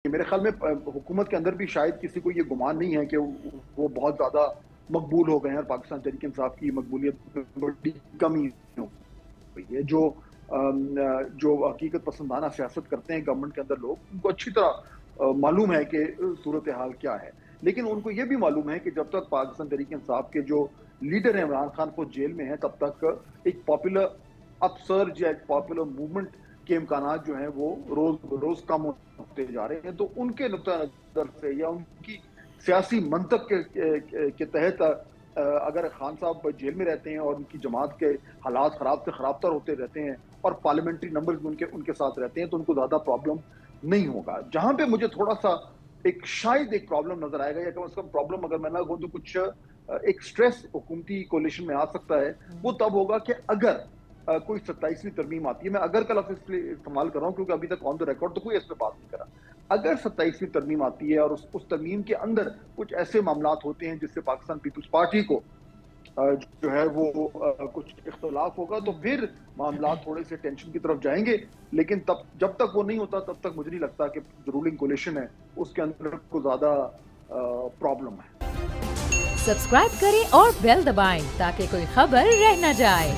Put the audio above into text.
میرے خیال میں حکومت کے اندر بھی شاید کسی کو یہ گمان نہیں ہے کہ وہ بہت زیادہ مقبول ہو گئے ہیں اور پاکستان تحریک انصاف کی مقبولیت بڑی کمی ہو گئی ہے. جو حقیقت پسندانہ سیاست کرتے ہیں گورنمنٹ کے اندر لوگ, ان کو اچھی طرح معلوم ہے کہ صورتحال کیا ہے, لیکن ان کو یہ بھی معلوم ہے کہ جب تک پاکستان تحریک انصاف کے جو لیڈر ہیں عمران خان کو جیل میں ہیں, تب تک ایک پاپولر اپسرج یا ایک پاپولر موومنٹ کے امکانات جو ہیں وہ روز روز کم ہوتے جا رہے ہیں. تو ان کے نقطہ نظر سے یا ان کی سیاسی منطق کے تحت اگر خان صاحب جیل میں رہتے ہیں اور ان کی جماعت کے حالات خراب سے خراب تر ہوتے رہتے ہیں اور پارلیمنٹری نمبرز ان کے ساتھ رہتے ہیں, تو ان کو زیادہ پرابلم نہیں ہوگا. جہاں پہ مجھے تھوڑا سا شاید ایک پرابلم نظر آئے گا, یا کم از کم پرابلم اگر میں نہ کہوں تو کچھ ایک سٹریس حکومتی کولیشن میں آ سکتا ہے, وہ تب ہوگا کہ اگر کوئی 27ویں ترمیم آتی ہے. میں اگر کا لفظ اس لیے استعمال کر رہا ہوں کیونکہ ابھی تک آن دا ریکارڈ تو کوئی اس پہ بات نہیں کرا. اگر 27ویں ترمیم آتی ہے اور اس ترمیم کے اندر کچھ ایسے معاملات ہوتے ہیں جس سے پاکستان پیپلز پارٹی کو جو ہے وہ کچھ اختلاف ہوگا, تو پھر معاملات تھوڑے سے ٹینشن کی طرف جائیں گے. لیکن جب تک وہ نہیں ہوتا تب تک مجھے نہیں لگتا کہ جو رولنگ کولیشن ہے اس کے اندر کوئی زیادہ پرابلم ہے. سبسکرائب کریں اور بیل دبائیں تاکہ کوئی خبر رہ نہ جائے.